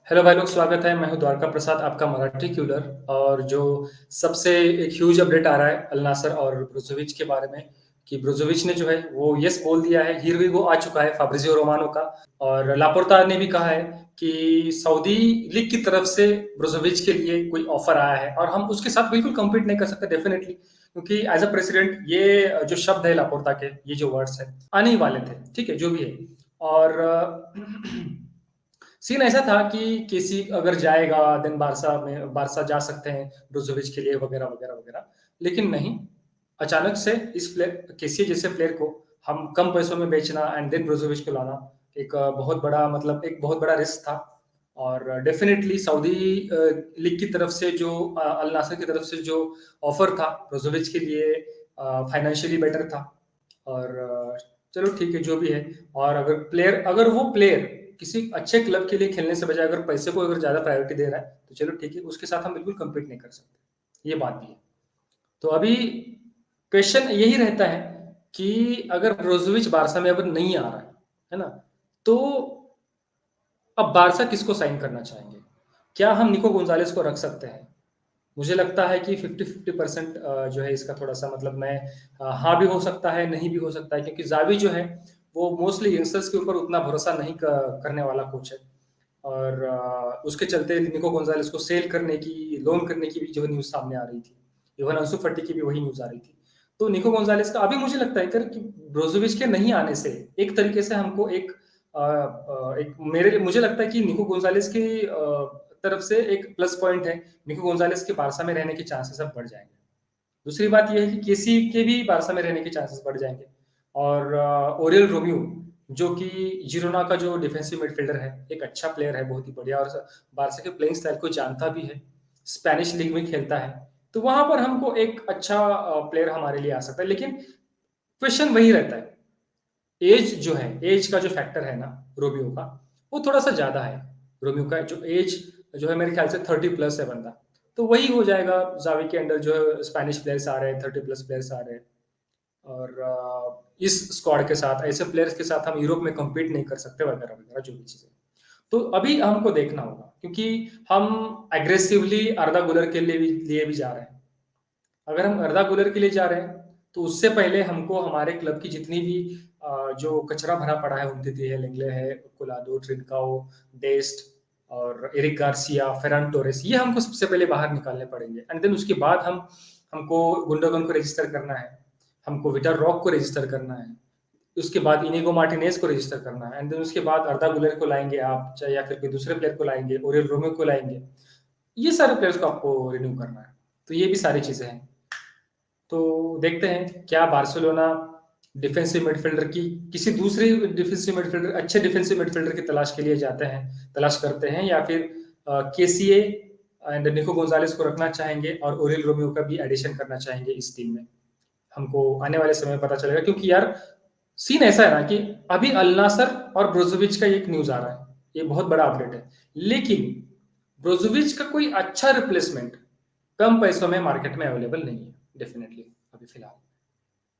Hello भाई लोग, स्वागत है। मैं हूँ द्वारका प्रसाद, आपका मराठी ट्यूटर। और जो सबसे एक ह्यूज अपडेट आ रहा है अल नासर और ब्रोजोविच के बारे में कि ब्रोजोविच ने जो है वो यस बोल दिया है, हीर वीगो आ चुका है फाब्रिजियो रोमानो का। और लापोर्ता ने भी कहा है कि सऊदी लीग की तरफ से ब्रोजोविच के लिए कोई ऑफर आया है और हम उसके साथ बिल्कुल कम्पीट नहीं कर सकते डेफिनेटली, क्योंकि एज अ प्रेसिडेंट ये जो शब्द है लापोर्ता के, ये जो वर्ड्स है आने ही वाले थे। ठीक है, जो भी है। और सीन ऐसा था कि केसी अगर जाएगा देन बारसा जा सकते हैं ब्रोजोविच के लिए वगैरह वगैरह वगैरह। लेकिन नहीं, अचानक से इस प्लेयर केसी जैसे प्लेयर को हम कम पैसों में बेचना एंड देन ब्रोजोविच को लाना एक बहुत बड़ा, मतलब एक बहुत बड़ा रिस्क था। और डेफिनेटली सऊदी लीग की तरफ से जो अल नासर की तरफ से जो ऑफर था ब्रोजोविच के लिए फाइनेंशियली बेटर था। और चलो ठीक है, जो भी है। और अगर वो प्लेयर किसी अच्छे क्लब के लिए खेलने से बजाय अगर पैसे को अगर ज्यादा प्रायोरिटी दे रहा है तो चलो ठीक है, उसके साथ हम बिल्कुल कम्पीट नहीं कर सकते, ये बात भी है। तो अभी क्वेश्चन यही रहता है कि अगर ब्रोजोविच बारसा में अब नहीं आ रहा है ना, तो अब बारसा किसको साइन करना चाहेंगे? क्या हम निको गोंजालेस को रख सकते हैं? मुझे लगता है कि 50-50% जो है इसका थोड़ा सा, मतलब मैं हाँ भी हो सकता है, नहीं भी हो सकता है, क्योंकि जावी जो है वो मोस्टली यंगस्टर्स के ऊपर उतना भरोसा नहीं करने वाला कोच है। और उसके चलते निको गोंजालेस को सेल करने की, लोन करने की भी जो न्यूज़ सामने आ रही थी। इवन अंसु फटी की भी वही न्यूज़ आ रही थी। तो निको गोंजालेस का अभी मुझे लगता है कि ब्रोजोविच के नहीं आने से एक तरीके से हमको एक मुझे लगता है कि निको गोंजालेस की तरफ से एक प्लस पॉइंट है। निको गोंजालेस के बारसा में रहने के चांसेस अब बढ़ जाएंगे। दूसरी बात यह है कि केसी के भी बारसा में रहने के चांसेस बढ़ जाएंगे। और ओरियल रोमियो, जो कि जिरोना का जो डिफेंसिव मिडफील्डर है, एक अच्छा प्लेयर है, बहुत ही बढ़िया, और बारसा के प्लेइंग स्टाइल को जानता भी है, स्पेनिश लीग में खेलता है। तो वहां पर हमको एक अच्छा प्लेयर हमारे लिए आ सकता है। लेकिन क्वेश्चन वही रहता है, एज जो है, एज का जो फैक्टर है ना रोमियो का, वो थोड़ा सा ज्यादा है। रोमियो का जो एज जो है, मेरे ख्याल से 30+ है बंदा। तो वही हो जाएगा, जावी के अंडर जो है स्पेनिश प्लेयर्स आ रहे हैं, 30+ प्लेयर्स आ रहे हैं। और इस स्क्वाड के साथ, ऐसे प्लेयर्स के साथ हम यूरोप में कम्पीट नहीं कर सकते वगैरह वगैरह, जो भी चीजें। तो अभी हमको देखना होगा, क्योंकि हम एग्रेसिवली अर्दा गुलर के लिए भी जा रहे हैं। अगर हम अर्दा गुलर के लिए जा रहे हैं तो उससे पहले हमको हमारे क्लब की जितनी भी जो कचरा भरा पड़ा है, उमतीती है, लेंगले है, कोलादो, ट्रिनकाओ, डेस्ट और एरिक गार्सिया, फेरन टोरेस, ये हमको सबसे पहले बाहर निकालने पड़ेंगे। एंड देन उसके बाद हमको गुंडोगन को रजिस्टर करना है, हमको विटर रॉक को रजिस्टर करना है, उसके बाद इनिगो मार्टिनेज को रजिस्टर करना है, एंड देन उसके बाद अर्दा गुलर को लाएंगे आप, चाहे या फिर कोई दूसरे प्लेयर को लाएंगे, ओरियल रोमियो को लाएंगे। ये सारे प्लेयर्स को आपको रिन्यू करना है। तो ये भी सारी चीजें हैं। तो देखते हैं क्या बार्सिलोना डिफेंसिव मिडफील्डर की, किसी दूसरे डिफेंसिव मिडफील्डर, अच्छे डिफेंसिव मिडफील्डर की तलाश के लिए जाते हैं, तलाश करते हैं, या फिर केसीए एंड निको गोंजालेस को रखना चाहेंगे और ओरियल रोमियो का भी एडिशन करना चाहेंगे इस टीम में। हमको आने वाले समय में पता चलेगा, क्योंकि यार सीन ऐसा है ना कि अभी अल नासर और ब्रोजोविच का एक न्यूज आ रहा है, ये बहुत बड़ा अपडेट है। लेकिन ब्रोजोविच का कोई अच्छा रिप्लेसमेंट कम पैसों में मार्केट में अवेलेबल नहीं है डेफिनेटली अभी फिलहाल।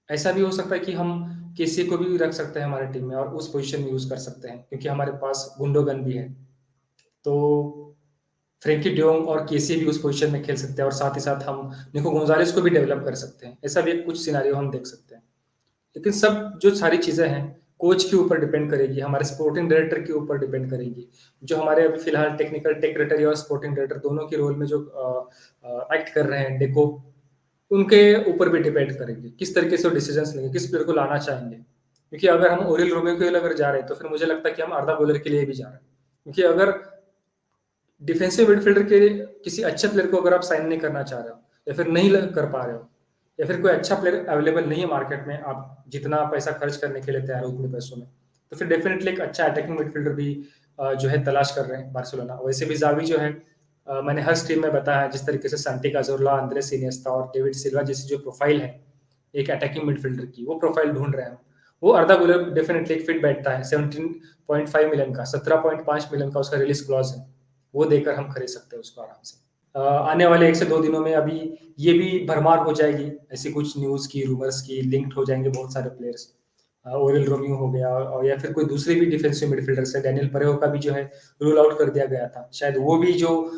ऐसा भी हो सकता है कि हम केसी को भी रख सकते हैं हमारे टीम में और उस पोजीशन में यूज कर सकते हैं, क्योंकि हमारे पास गुंडोगन भी है। तो फ्रेंकी डियोंग और केसी भी उस पोजीशन में खेल सकते हैं, और साथ ही साथ हम निको गोंजालेस को भी डेवलप कर सकते हैं। ऐसा भी कुछ सिनारियो हम देख सकते हैं। लेकिन सब जो सारी चीजें हैं कोच के ऊपर डिपेंड करेगी, हमारे स्पोर्टिंग डायरेक्टर के ऊपर डिपेंड करेगी। जो हमारे अभी फिलहाल टेक्निकल टेक्रेटरी और स्पोर्टिंग डायरेक्टर दोनों के रोल में जो एक्ट कर रहे हैं, डेको, उनके ऊपर भी डिपेंड करेंगे किस तरीके से वो डिसीजंस लेंगे, किस प्लेयर को लाना चाहेंगे। क्योंकि अगर हम ओरियल रोमियो के लिए अगर जा रहे हैं तो फिर मुझे लगता है कि हम अर्दा गोलर के लिए भी जा रहे हैं। क्योंकि अगर डिफेंसिव मिडफील्डर के किसी अच्छे प्लेयर को अगर आप साइन नहीं करना चाह रहे हो, या फिर नहीं कर पा रहे हो, या फिर कोई अच्छा प्लेयर अवेलेबल नहीं है मार्केट में, आप जितना पैसा खर्च करने के लिए तैयार हो उतने पैसों में, तो फिर डेफिनेटली एक अच्छा अटैकिंग मिडफील्डर भी जो है तलाश कर रहे हैं बार्सिलोना। वैसे भी जावी जो है, मैंने हर स्ट्रीम में बताया जिस तरीके से सांटी काजोरला, अंद्रेस इनिएस्टा और डेविड सिल्वा जैसी जो प्रोफाइल है एक अटैकिंग मिडफील्डर की, वो प्रोफाइल ढूंढ रहे हैं। वो अर्दा गुलर डेफिनेटली एक फिट बैठता है। 17.5 मिलियन का, 17.5 मिलियन का उसका रिलीज क्लॉज है, वो देकर हम खरीद सकते हैं उसको आराम से। आने वाले 1 से 2 दिनों में अभी ये भी भरमार हो जाएगी, ऐसी कुछ न्यूज की, रूमर्स की, लिंक्ड हो जाएंगे बहुत सारे प्लेयर्स। ओरेल रोमियो हो गया और या फिर कोई दूसरे भी डिफेंसिव मिडफील्डर्स है, डेनियल परेहो का भी जो है रूल आउट कर दिया गया था। शायद वो भी जो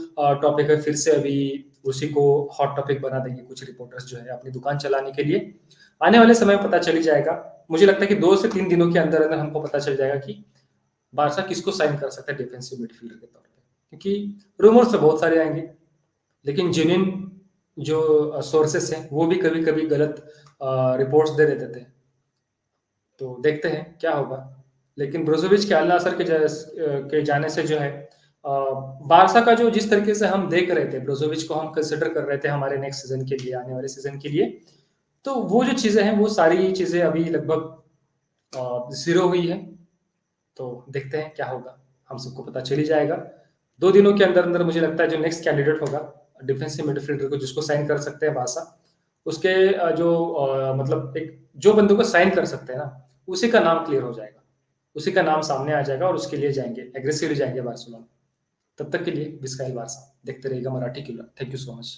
टॉपिक है फिर से अभी उसी को हॉट टॉपिक बना देंगे कुछ रिपोर्टर्स जो है अपनी दुकान चलाने के लिए। आने वाले समय में पता चल ही जाएगा। मुझे लगता है कि 2 से 3 दिनों के अंदर-अंदर हमको पता चल जाएगा कि बार्सा किसको साइन कर सकता है डिफेंसिव मिडफील्डर के तौर पे। क्योंकि रूमर्स तो बहुत सारे आएँगे, लेकिन जेन्युइन जो सोर्सेस हैं, वो भी कभी-कभी गलत रिपोर्ट्स दे देते थे। तो देखते हैं क्या होगा। लेकिन ब्रोजोविच के अल नासर के जाने से जो है बार्सा का जो जिस तरीके से हम देख रहे थे, ब्रोजोविच को हम कंसिडर कर रहे थे हमारे नेक्स्ट सीज़न के लिए, आने वाले सीज़न के लिए, तो वो जो चीज़ें हैं, वो सारी चीज़ें अभी लगभग ज़ीरो हुई हैं। तो देखते हैं क्या होगा, हम सबको पता चल ही जाएगा। 2 दिनों के अंदर-अंदर मुझे लगता है जो नेक्स्ट कैंडिडेट होगा, डिफेंसिव मिडफील्डर को जिसको साइन कर सकते हैं बार्सा, उसके जो मतलब एक जो बंदे को साइन कर सकते हैं ना, उसी का नाम क्लियर हो जाएगा। उसी का नाम सामने आ जाएगा और उसके लिए जाएँगे, एग्रेसिवली जाएँगे बार्सिलोना। तब तक के लिए विस्कायल बार्सा। देखते रहिएगा मराठी क्यूला। Thank you so much.